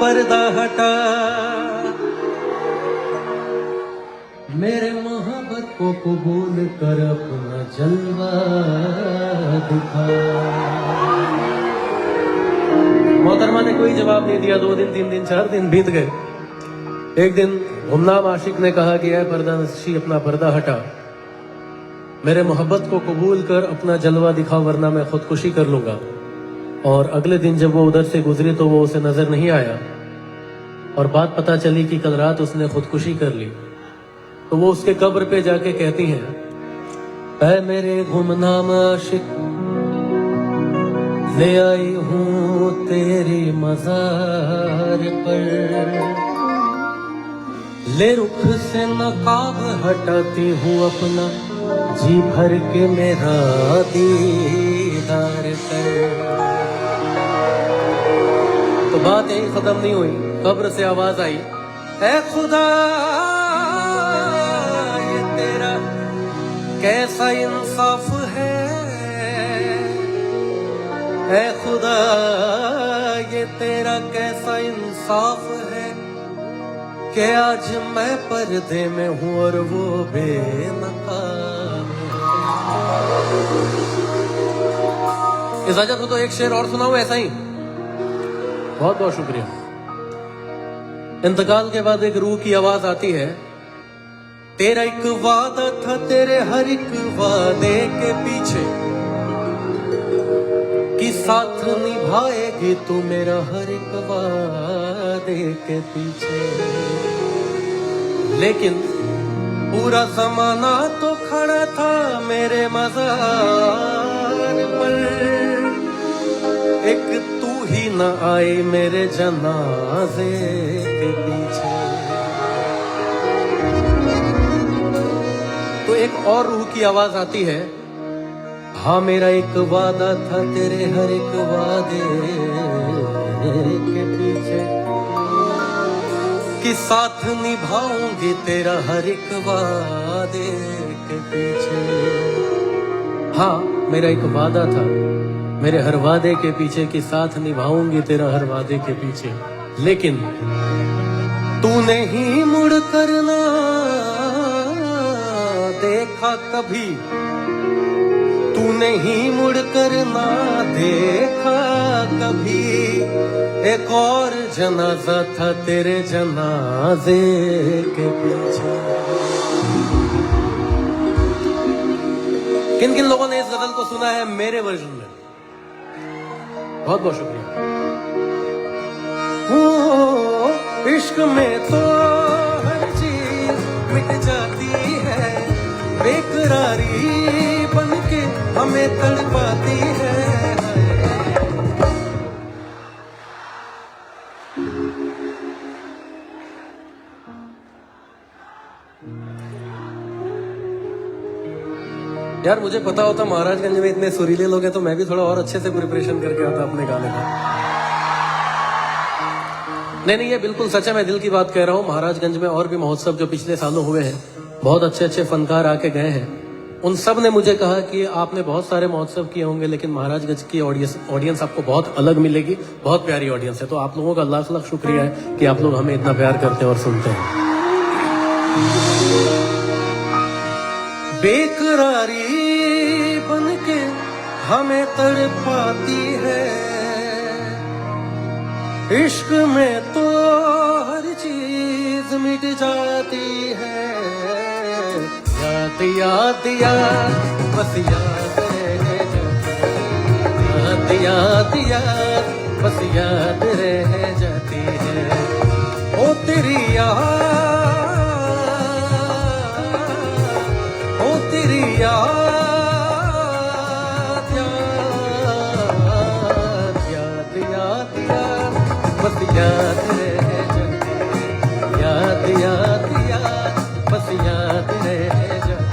पर्दा हटा, मेरे मोहब्बत को कबूल कर अपना जलवा दिखा। मोहतरमा ने कोई जवाब नहीं दिया। 2 दिन 3 दिन 4 दिन बीत गए। एक दिन गुमनाम आशिक ने कहा कि ऐ पर्दा नशी अपना पर्दा हटा, मेरे मोहब्बत को कबूल कर अपना जलवा दिखा वरना मैं खुदकुशी कर लूंगा। और अगले दिन जब वो उधर से गुजरी तो वो उसे नजर नहीं आया और बात पता चली कि कल रात उसने खुदकुशी कर ली। तो वो उसके कब्र पे जाके कहती हैं, ऐ मेरे गुमनाम आशिक, ले आई हूं तेरी मजार पर, ले रुख से नकाब हटाती हूँ अपना, जी भर के मेरा दीदार कर। तो बात यही खत्म नहीं हुई। कब्र से आवाज आई, ऐ खुदा ये तेरा कैसा इंसाफ है, ऐ खुदा ये तेरा कैसा इंसाफ है कि आज मैं पर्दे में हूं और वो बेनकाब। इजाजत हो तो एक शेर और सुनाऊं ऐसा ही। बहुत बहुत शुक्रिया। इंतकाल के बाद एक रूह की आवाज आती है, तेरा एक वादा था, तेरे हर एक वादे के पीछे कि साथ निभाएगी तू मेरा हर एक वादे के पीछे। लेकिन पूरा जमाना तो खड़ा था मेरे मजार पर, एक तू ही न आई मेरे जनाजे के पीछे। तो एक और रूह की आवाज आती है, हाँ मेरा एक वादा था तेरे हर एक वादे के पीछे कि साथ निभाऊंगी तेरा हर एक वादे के पीछे। हाँ मेरा एक वादा था मेरे हर वादे के पीछे कि साथ निभाऊंगी तेरा हर वादे के पीछे। लेकिन तूने ही मुड़ करना देखा कभी, तूने ही मुड़ कर ना देखा कभी, एक और जनाजा था तेरे जनाजे के पीछे। किन किन लोगों ने इस गजल को सुना है मेरे वर्जन में? बहुत बहुत शुक्रिया। इश्क में तो हर चीज मिट जाती है, बेकरारी बनके हमें तड़पाती है। यार मुझे पता होता महाराजगंज में इतने सुरीले लोग हैं तो मैं भी थोड़ा और अच्छे से प्रिपरेशन करके आता अपने गाने का। नहीं ये बिल्कुल सच है, मैं दिल की बात कह रहा हूँ। महाराजगंज में और भी महोत्सव जो पिछले सालों हुए हैं, बहुत अच्छे अच्छे फनकार आके गए हैं। उन सब ने मुझे कहा कि आपने बहुत सारे महोत्सव किए होंगे लेकिन महाराजगंज की ऑडियंस आपको बहुत अलग मिलेगी, बहुत प्यारी ऑडियंस है। तो आप लोगों का लाख लाख शुक्रिया है कि आप लोग हमें इतना प्यार करते हैं और सुनते हैं। बेकरारी बनके हमें तड़पाती है, इश्क में तो हर चीज मिट जाती है। याद याद याद बस याद रह जाती, याद याद बस याद रह जाती है। ओ तेरी याद, ओ तेरी याद, याद याद याद याद बस याद रह जाती, याद याद याद बस याद रह जाती।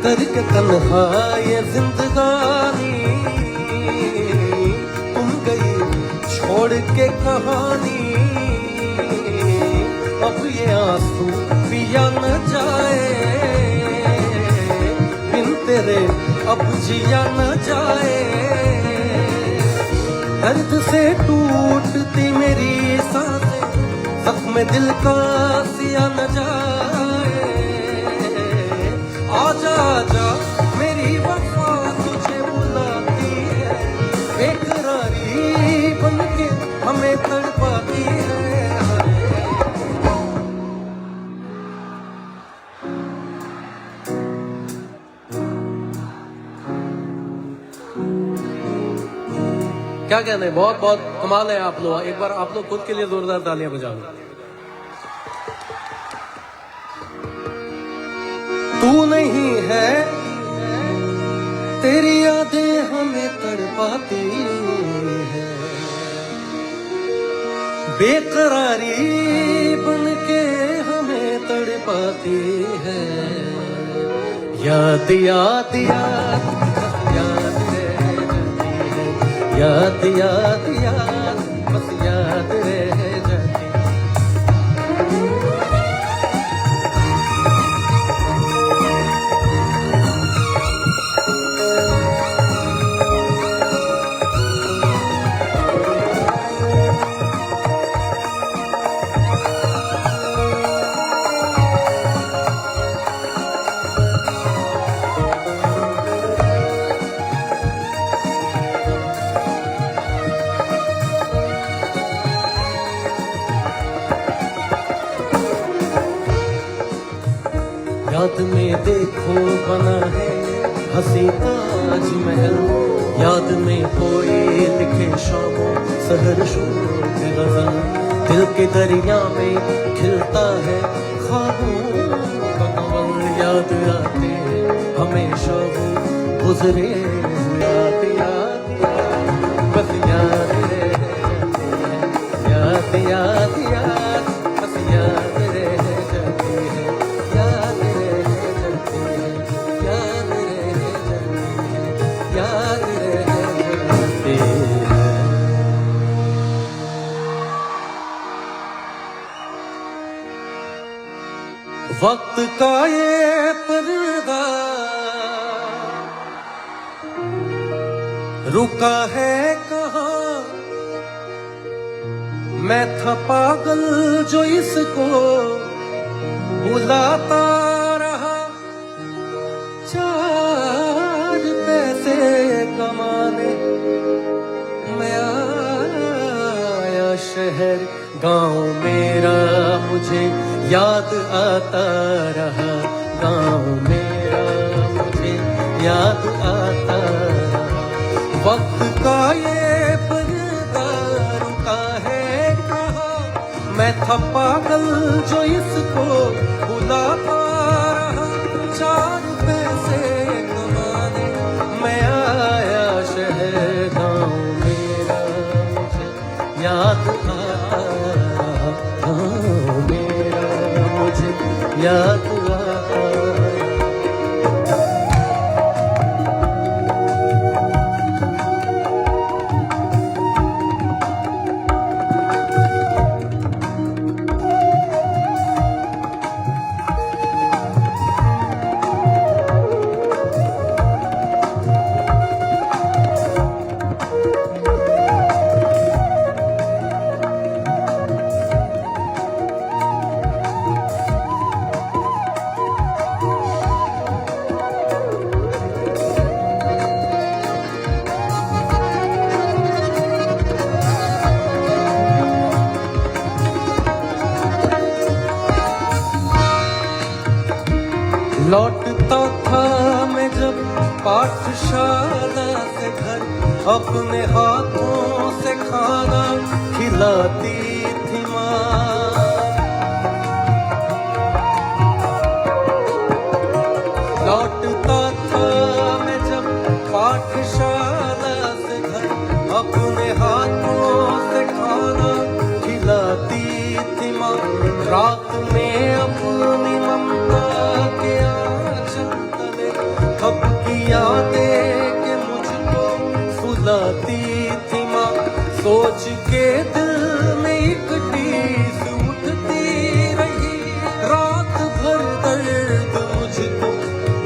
करके तन्हा ये जिंदगानी, तुम गई छोड़ के कहानी। अब ये आंसू पिया न जाए, बिन तेरे अब जिया न जाए। दर्द से टूटती मेरी सांसें, जख्म दिल का सिया न जाए। आजा आजा मेरी वफा तुझे बुलाती है, बेकरारी बनके हमें तड़पाती है। क्या कहना है, बहुत बहुत कमाल है आप लोग। एक बार आप लोग खुद के लिए जोरदार तालियां बजा लो। तू नहीं है, तेरी यादें हमें तड़पाती है, बेकरारी बनके हमें तड़पाती है। याद याद याद याद याद याद याद बस याद रह जाती। याद में देखो बना है हंसी ताजमहल, याद में कोई लिखे शामों सहर शोक गजल। दिल के दरिया में खिलता है ख्वाबों का कमल, याद आते हमेशा वो गुजरे याद याद याद बस याद रह जाते हैं। याद याद याद बस याद रह जाती है। याद रह जाती है, याद रह जाती है, याद रह जाती है। वक्त का ये पर्दा रुका है कहाँ, मैं था पागल जो इसको बुलाता रहा। चार पैसे कमाने मैं आया शहर, गांव मेरा मुझे याद आता रहा। गांव मेरा मुझे याद आता रहा। वक्त का ये पर्दा रुका है कहाँ, मैं था पागल जो इसको बुलाता रहा। चार पैसे कमाने मैं आया शहर, गांव मेरा मुझे याद आता रहा। गांव मेरा मुझे याद आता रहा। लौटता था मैं जब पाठशाला से घर, अपने हाथों से खाना खिलाती थी माँ। लौटता था मैं जब पाठशाला से घर, अपने हाथों से खाना खिलाती थी माँ। रात में अपनी ममता के आंचल तले कब की यादें कि मुझको सुलाती थी माँ, सोच के दिल में एक टीस उठती रही, रात भर दर्द मुझको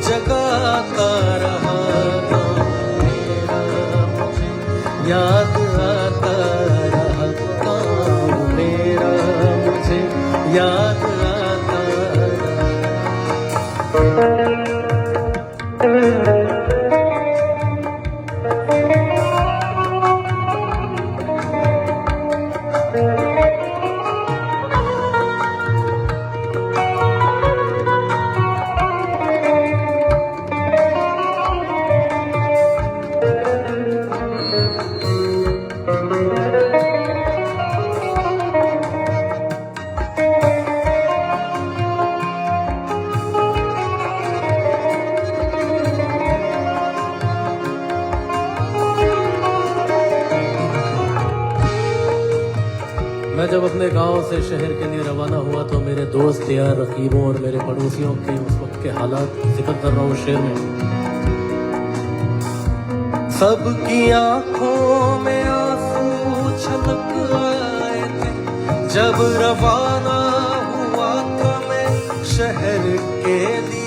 जगाता रहा, गाँव मेरा मुझे याद आता रहा, गाँव मेरा मुझे याद आता रहा। मैं जब अपने गांव से शहर के लिए रवाना हुआ तो मेरे दोस्त यार रकीबों और मेरे पड़ोसियों के उस वक्त के हालात जिक्र कर रहा हूँ शेर में। सबकी आंखों में आंसू छलक आए थे जब रवाना हुआ था मैं शहर के लिए।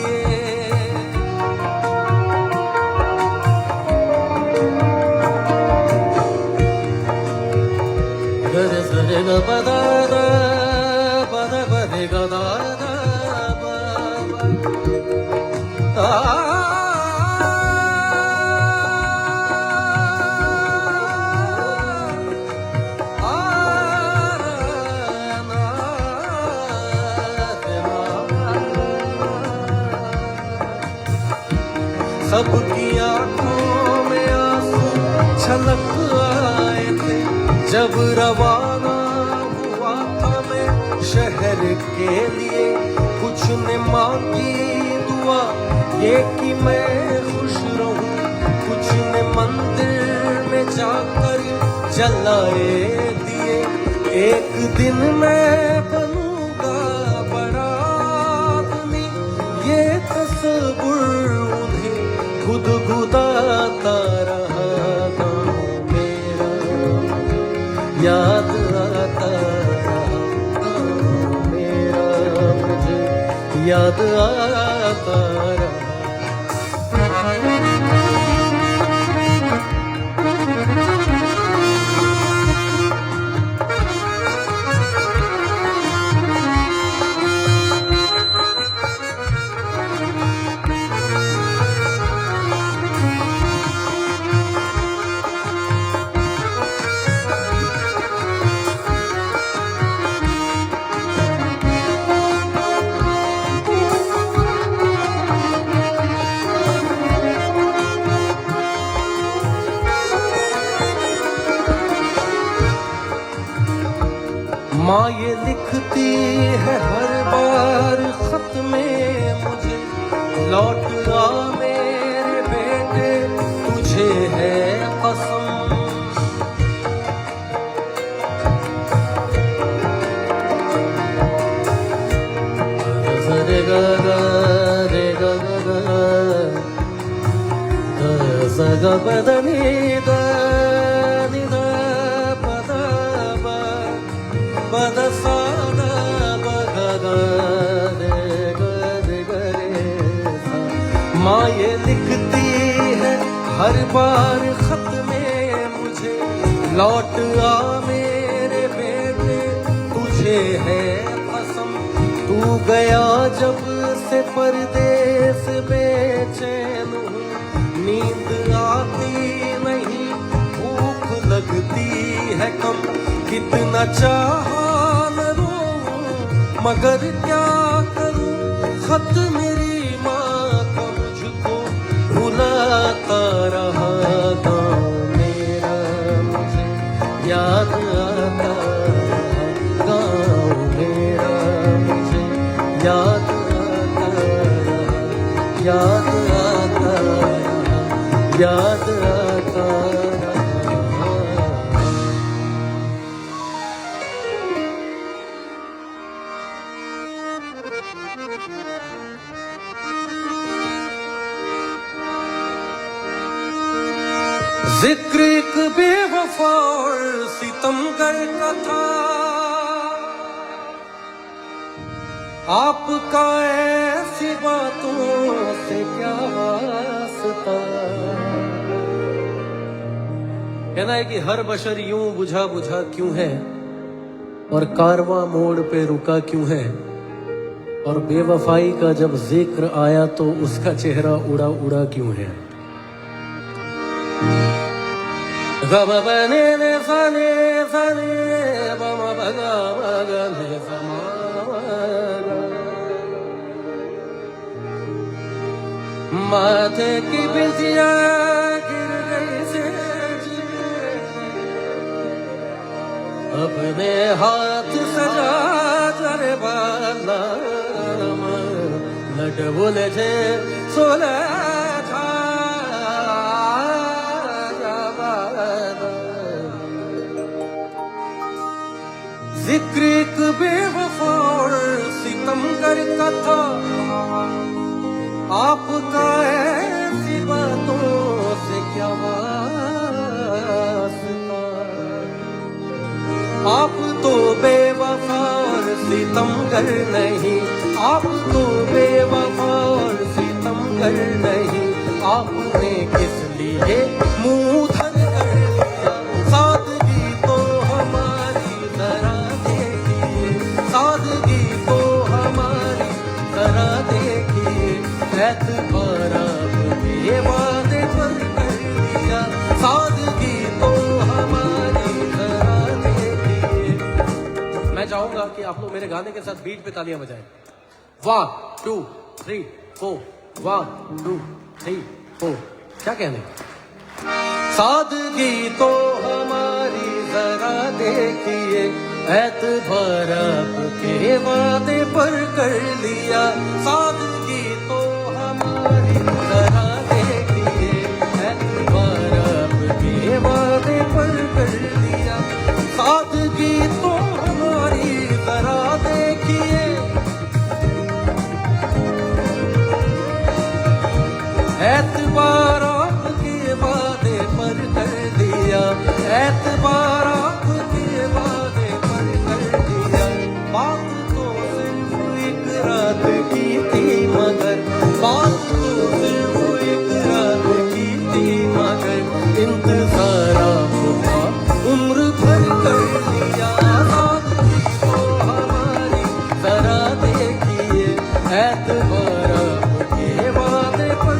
सबकी आंखों में आंसू छलक आए थे जब रवाना हुआ था मैं शहर के लिए। कुछ ने मांगी दुआ ये कि मैं खुश रहूं, कुछ ने मंदिर में जाकर जलाए दिए। एक दिन मैं बनूंगा बड़ा आदमी, ये तस्वीर उन्हें गुदगुदाता रहा, गाँव मेरा याद आता रहा, गाँव मेरा मुझे याद आता रहा। माँ ये लिखती है हर बार खत में मुझे, लौट आ मेरे बेटे तुझे है कसम। रे गा गा रे गा गा गा सा गा प द नि दा नि दा प दा बा प द सा दा ब गा गा रे गा रे गा रे सा। माँ ये लिखती है हर बार खत में मुझे, लौट आ मेरे बेटे तुझे है कसम। तू गया जब से परदेस बेचैन हूँ, नींद आती नहीं भूख लगती है कम। कितना चाहा न रोऊं मगर क्या करूं, खत मेरी माँ का मुझको रुलाता रहा। गाँव मेरा मुझे याद आता रहा, गाँव मेरा मुझे याद आता रहा, याद आता रहा, याद आता रहा। जिक्र एक बेवफा और सितमगर का था, आपका ऐसी बातों से क्या वास्ता। कहना है कि हर बशर यूं बुझा बुझा क्यों है, और कारवां मोड़ पे रुका क्यों है, और बेवफाई का जब जिक्र आया तो उसका चेहरा उड़ा उड़ा क्यों है। गम बने ने सने सने बम बगा बगने समागा, माथे की बिंदिया गिर गई से अपने हाथ सजा करे बाला लट बोले थे सोले जिक्र एक बेवफा और सितमगर का था, आपका ऐसी बातों से क्या वास्ता। आप तो बेवफा और सितमगर नहीं, आप तो बेवफा और सितमगर नहीं, आपने किस लिए मुंह धर कर लिया। सादगी तो हमारी जरा देखिए, सादगी तो हमारी जरा देखिए, एतबार आपके वादे पर कर दिया। सादगी तो हमारी जरा देखिए। मैं चाहूंगा कि आप लोग मेरे गाने के साथ बीट पे तालियां बजाएं। 1 2 3 4 1 2 3 4। क्या कहने? सादगी तो हमारी जरा देखिए, एतबार आपके वादे पर कर लिया। सादगी तो हमारी जरा देखिए, एतबार आपके वादे पर कर लिया। सादगी तो हमारी जरा देखिए, एतबार आपके वादे पर कर दिया। एतबार आपके वादे पर कर दिया। बात तो सिर्फ एक रात की थी मगर, बात तो सिर्फ एक रात की थी मगर, इंतजार आपका उम्र भर कर लिया। सादगी तो हमारी जरा देखिए, एतबार आपके वादे पर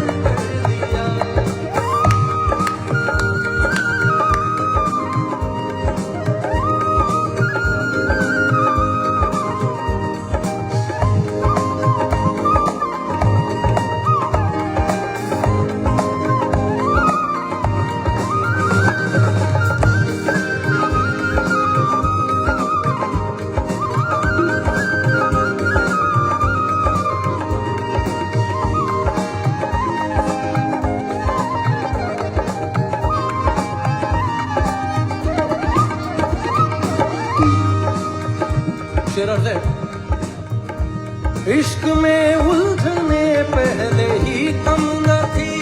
इश्क में उलझने पहले ही कम न थी,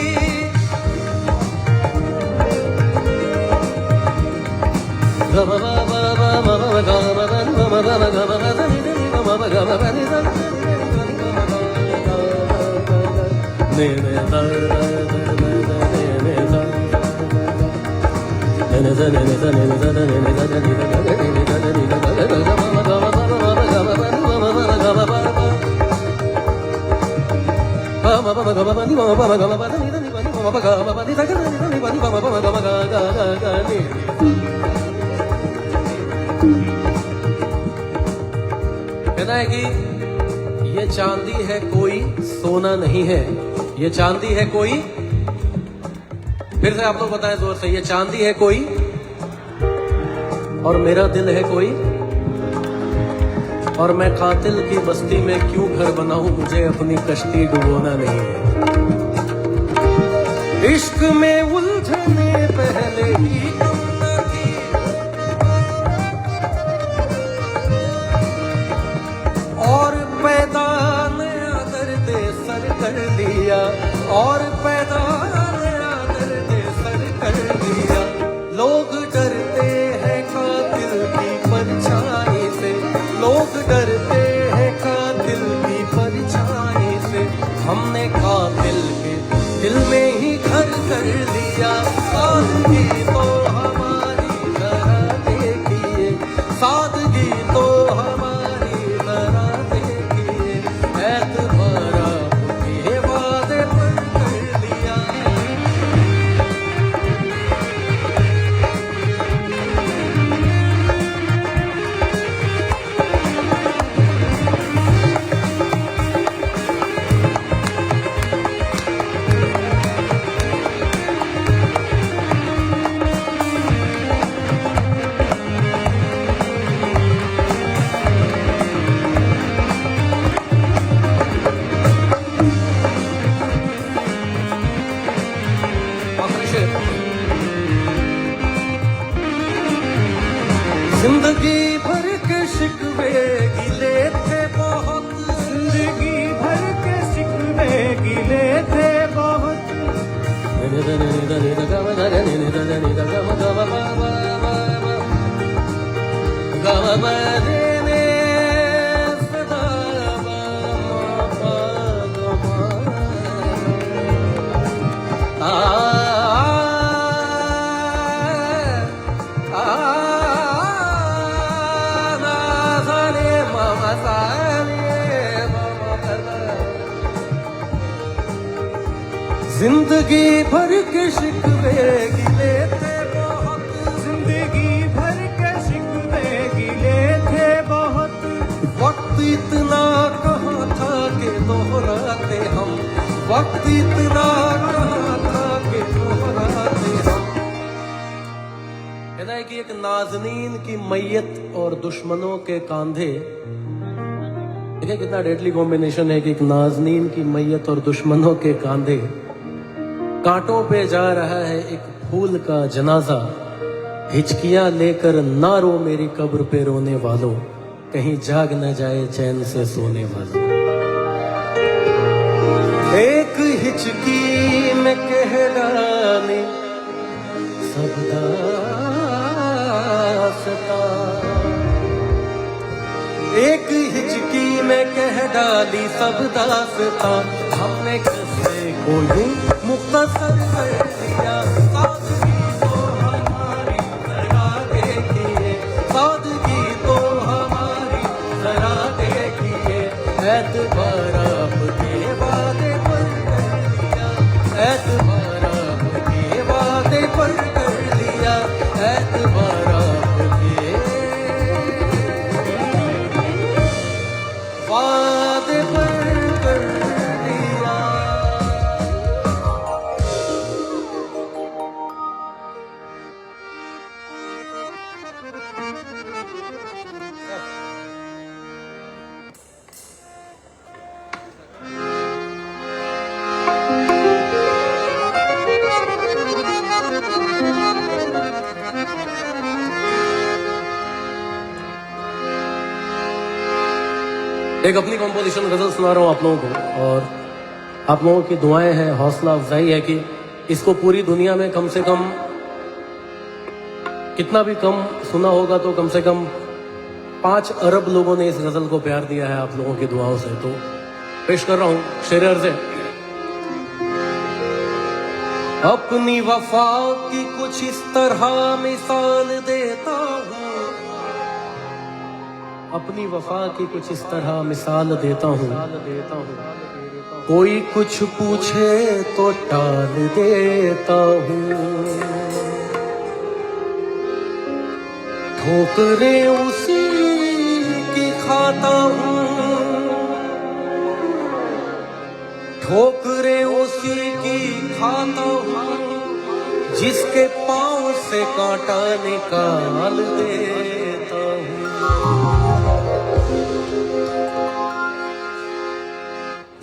कहना है कि ये चांदी है कोई सोना नहीं है, ये चांदी है कोई, फिर से आप लोग बताएं जोर से, ये चांदी है कोई और मेरा दिल है कोई, और मैं कातिल की बस्ती में क्यों घर बनाऊं, मुझे अपनी कश्ती डुबोना नहीं है। इश्क में उलझने पहले ही कम न थी, और पैदा नया दर्द सर कर लिया, और पैदा नया दर्द सर कर लिया। ही घर कर लिया। सादगी तो हमारी तरह देखिए, सादगी तो हमारी तरह देखिए, एतबार आपके वादे पर कर लिया। जिंदगी भर के शिकवे गिले थे बहुत, जिंदगी भर के शिकवे गिले थे बहुत। जिंदगी भर के शिकवे गिले थे बहुत, जिंदगी भर के शिकवे गिले थे बहुत। वक्त इतना कहाँ था कि दोहराते हम, वक्त इतना कहाँ था कि दोहराते हम। कहना है कि एक नाज़नीन की मैयत और दुश्मनों के कांधे, देखिए कितना डेडली कॉम्बिनेशन है कि एक नाज़नीन की मैयत और दुश्मनों के कांधे, कांटों पे जा रहा है एक फूल का जनाजा। हिचकियां लेकर ना रो मेरी कब्र पे रोने वालों, कहीं जाग न जाए चैन से सोने वालों। एक हिचकी में कह डाले सब दास्तां, एक हिचकी में कह डाली सब दास्तां। हमने किससे को यूं मुख्तसर कर दिया। सादगी तो हमारी जरा देखिए, सादगी तो हमारी जरा देखिए, एतबार आपके वादे पर कर लिया, एतबार आपके वादे पर कर लिया, एतबार आपके वादे पर कर लिया। एक अपनी कॉम्पोजिशन गजल सुना रहा हूँ आप लोगों को, और आप लोगों की दुआएं हैं, हौसला अफजाई है कि इसको पूरी दुनिया में कम से कम, कितना भी कम सुना होगा तो कम से कम 5 अरब लोगों ने इस गजल को प्यार दिया है आप लोगों की दुआओं से। तो पेश कर रहा हूँ शेर अर्ज़। अपनी वफा की कुछ इस तरह मिसाल देता हूँ, अपनी वफा की कुछ इस तरह मिसाल देता हूँ। कोई कुछ पूछे तो टाल देता हूँ, ठोकरें उसी की खाता हूँ, ठोकरें उसी की खाता हूँ, जिसके पाँव से कांटा निकाल देता हूँ।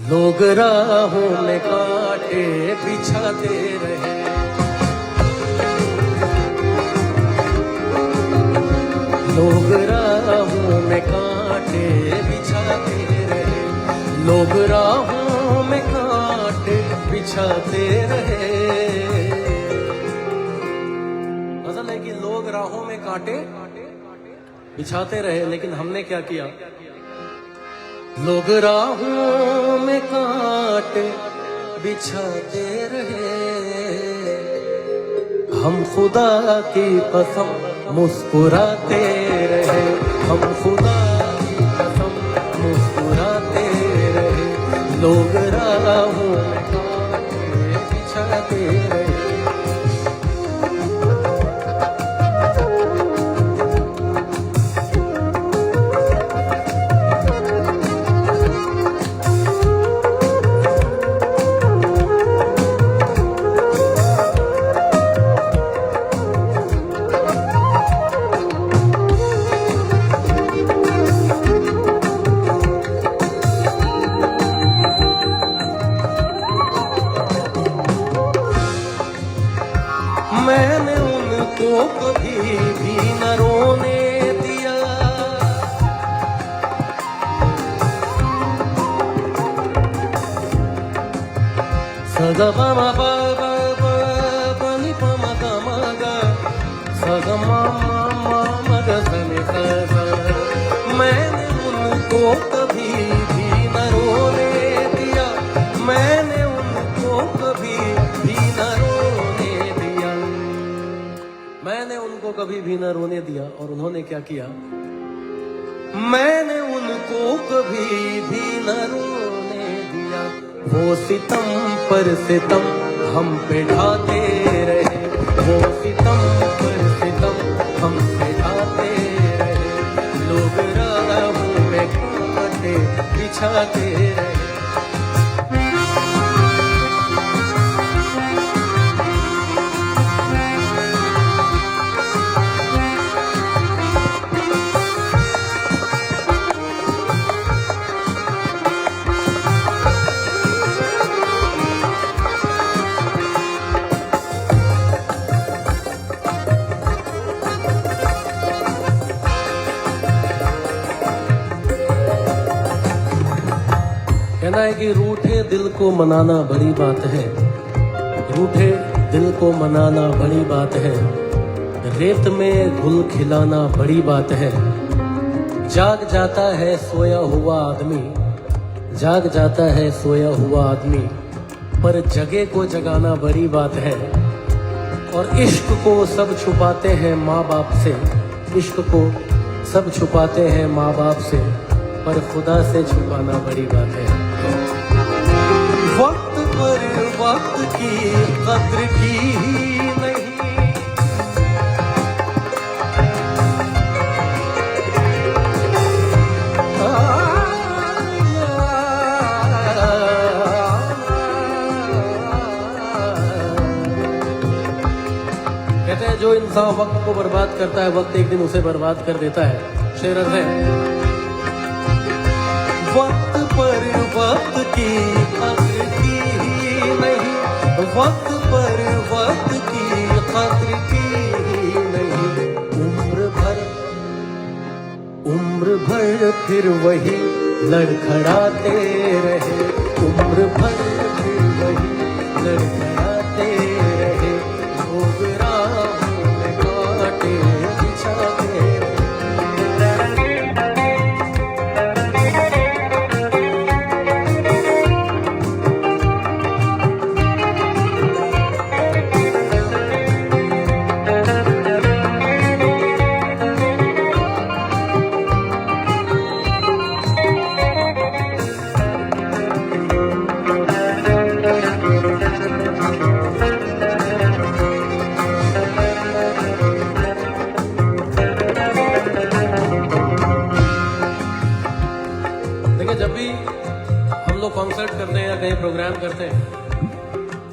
लोग राहों में कांटे बिछाते रहे, लोग राहों में कांटे बिछाते रहे, लोग राहों में कांटे बिछाते रहे। गजल है कि लोग राहों में कांटे बिछाते रहे, लेकिन हमने क्या किया? लोग राहों में कांटे बिछाते रहे, हम खुदा की कसम मुस्कुराते रहे, हम खुदा की कसम मुस्कुराते रहे, लोग राहों में कांटे बिछाते रहे। मैंने उनको कभी भी न रोने दिया, सगा मा बा बा बा बनी प म ग म ग सगा मा मा मा म ग स नि स स। मैंने उनको कभी भी न रोने दिया, मैंने उनको कभी भी न रोने दिया, मैंने उनको कभी भी न रोने दिया। और उन्होंने क्या किया? मैंने उनको कभी भी न रोने दिया, वो सितम पर सितम हम पे ढाते रहे, वो सितम पर सितम हम पे ढाते रहे, लोग राहों में कांटे बिछाते रहे। कहना है कि रूठे दिल को मनाना बड़ी बात है, रूठे दिल को मनाना बड़ी बात है, रेत में घुल खिलाना बड़ी बात है। जाग जाता है सोया हुआ आदमी, जाग जाता है सोया हुआ आदमी, पर जगे को जगाना बड़ी बात है। और इश्क को सब छुपाते हैं माँ बाप से, इश्क को सब छुपाते हैं माँ बाप से, पर खुदा से छुपाना बड़ी बात है। वक्त पर वक्त की कद्र की नहीं, कहते हैं जो इंसान वक्त को बर्बाद करता है, वक्त एक दिन उसे बर्बाद कर देता है। शेर अर्ज़ है, वक्त पर वक्त की कद्र की नहीं, वक्त पर वक्त की कद्र की नहीं, उम्र भर फिर वही लड़खड़ाते रहे, उम्र भर फिर वही लड़खड़ाते रहे, लोग राहों में कांटे बिछाते रहे। जब भी हम लोग कॉन्सर्ट करते हैं या कहीं प्रोग्राम करते हैं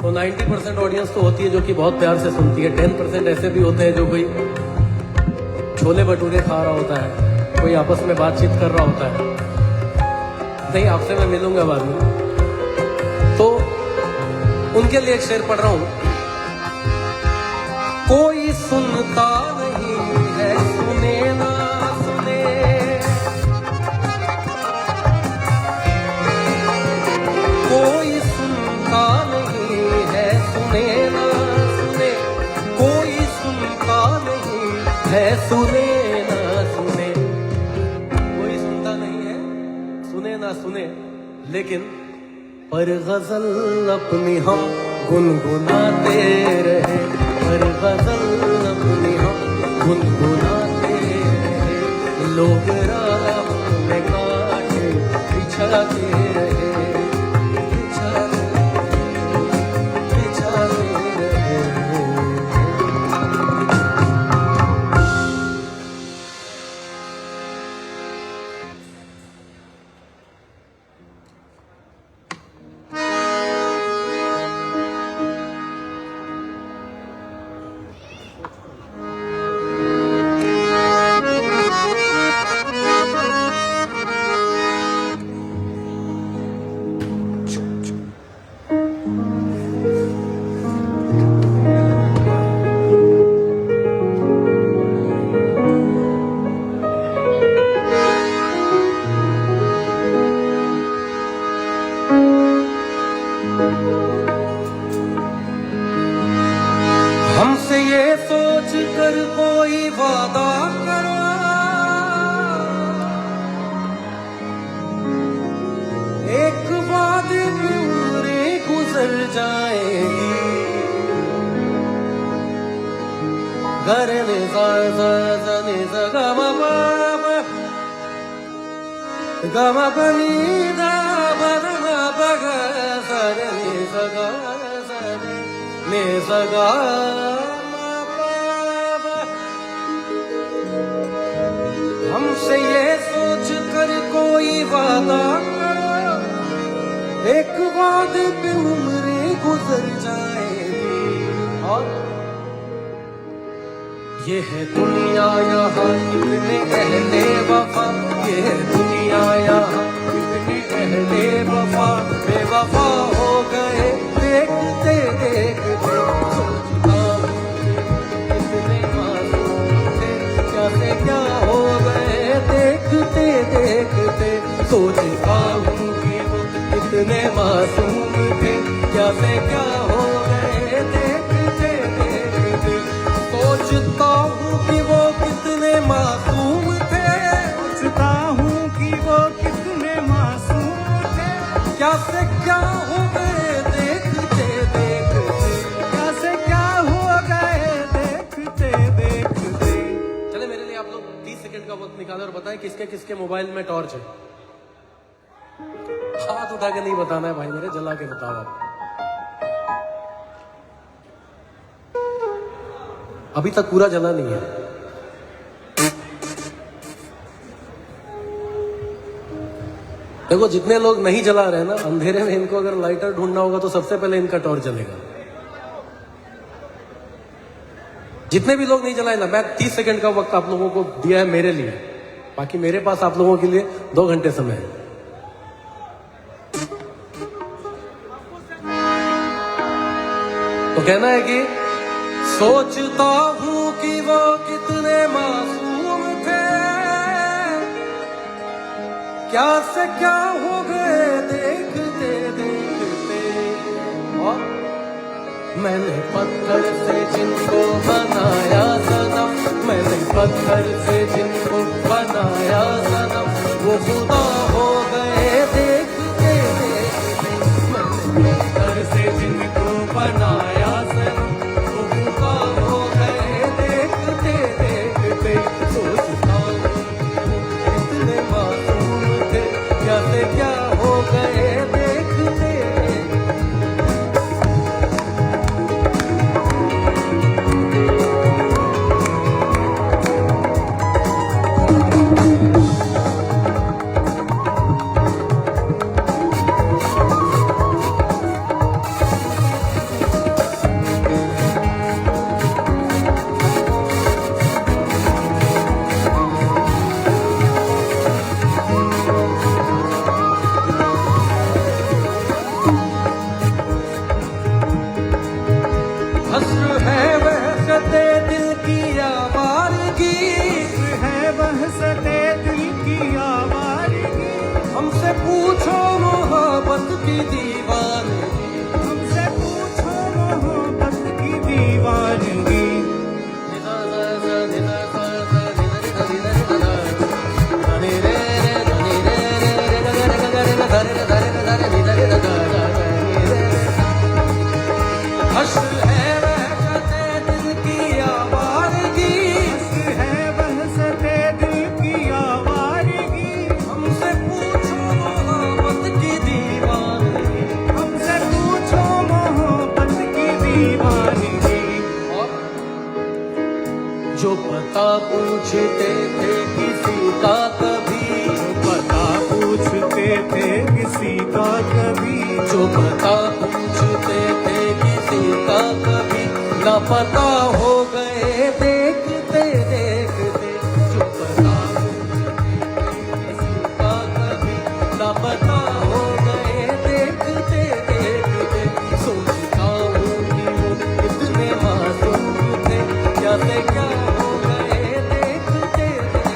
तो 90% ऑडियंस तो होती है जो कि बहुत प्यार से सुनती है, 10% ऐसे भी होते हैं जो कोई छोले भटूरे खा रहा होता है, कोई आपस में बातचीत कर रहा होता है। नहीं, आपसे मैं मिलूंगा बाद में, तो उनके लिए एक शेर पढ़ रहा हूं। कोई सुनता नहीं है सुने ना सुने, कोई सुनता नहीं है सुने ना सुने, कोई सुनता नहीं है सुने ना सुने, कोई सुनता नहीं है सुने ना सुने, लेकिन पर गजल अपनी हम गुनगुनाते रहे, पर गजल अपनी हम गुनगुनाते रहे, लोग राह में कांटे बिछाते रहे, बिछाते रहे। हमसे ये सोच कर कोई वादा करो, एक वादे में उम्रें गुजर जाएगी, घर ने ने गमा बनी दा बना बगा सरे सगा सरे ने सगा। हमसे ये सोच कर कोई वादा करो, एक वादे पे उम्रें गुजर जाएगी, और ये है दुनिया यहाँ कितने अहले वफा, ये है दुनिया यहाँ कितने अहले वफा बेवफा हो गए देखते देखते। सोचता हूँ कितने मासूम थे, क्या से क्या हो गए देखते देखते। सोचता हूँ कि वो कितने मासूम थे, क्या से क्या हो गए देखते देखते। सोचता हूँ कि वो कितने मासूम थे, सोचता हूँ कि वो कितने मासूम थे, क्या से क्या हो गए देखते देखते। क्या से क्या हो गए देखते देखते। चले मेरे लिए आप लोग 30 सेकंड का वक्त निकालें और बताएं किसके किसके मोबाइल में टॉर्च है। हाथ उठा के नहीं बताना है भाई मेरे, जला के बताओ आप। अभी तक पूरा जला नहीं है। देखो जितने लोग नहीं जला रहे ना, अंधेरे में इनको अगर लाइटर ढूंढना होगा तो सबसे पहले इनका टॉर्च जलेगा। जितने भी लोग नहीं जलाए ना, मैं 30 सेकंड का वक्त आप लोगों को दिया है मेरे लिए, बाकी मेरे पास आप लोगों के लिए 2 घंटे समय है। तो कहना है कि सोचता हूँ कि वो कितने मासूम थे, क्या से क्या हो गए देखते देखते। और मैंने पत्थर से जिनको बनाया सनम, मैंने पत्थर से जिनको बनाया सनम, वो खुदा हो गए देखते देखते। मैंने पत्थर से जिनको बनाया सनम, वो खुदा हो गए देखते देखते। सोचता हूँ कितने मासूम थे, क्या से क्या हो गए देखते। जो पता पूछते थे किसी का कभी, पता पूछते थे किसी का कभी, जो पता पूछते थे किसी का कभी, ना पता हो गए देखते देखते। जो पता पूछते थे किसी का कभी, ना पता हो गए देखते देखते। सोचता हूँ कि वो कितने मासूम थे, क्या से क्या हो गए देखते देखते।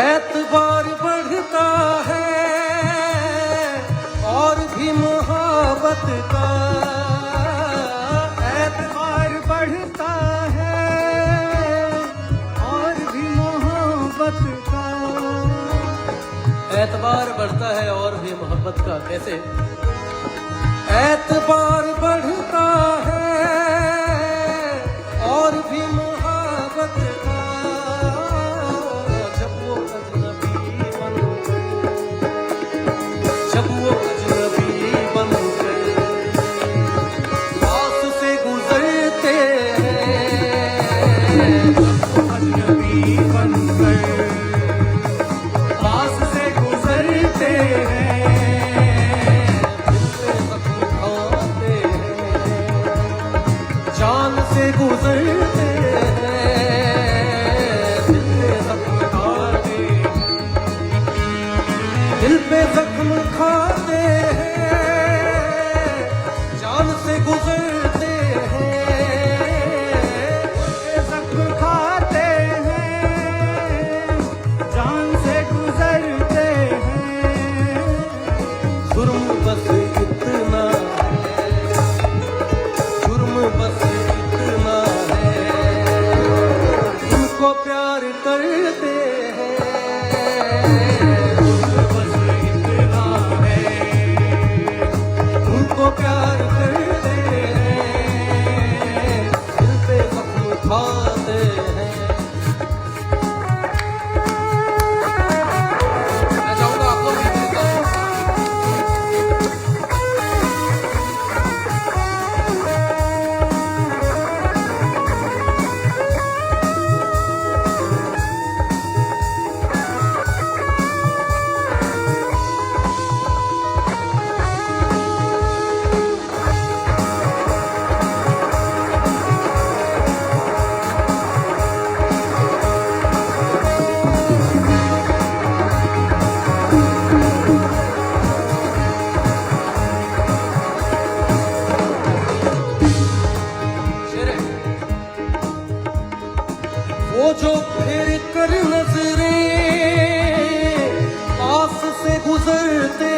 एतबार बढ़ता है और भी मोहब्बत का, एतबार बढ़ता है और भी मोहब्बत का। एतबार बढ़ता है और भी मोहब्बत का। कैसे? एतबार बढ़ता है और भी मोहब्बत का, जब वो अजनबी बन गए, जब वो अजनबी बन गए, पास से गुजरते हैं, अजनबी बन गए, पास से गुजरते हैं, जान से गुजरते दिल पे जख्म खाते हैं, जान से गुजरते हैं, जख्म खाते हैं, जान से गुजरते हैं। जुर्म बस इतना है, जुर्म बस इतना है, उनको प्यार करते हैं, बस इतना है, उनको प्यार करते हैं, दिल पे जख्म खाते हैं। मैं चाहूंगा आप लोग भी मेरे साथ शेरे। वो जो फिर कर नजरें पास से गुजरते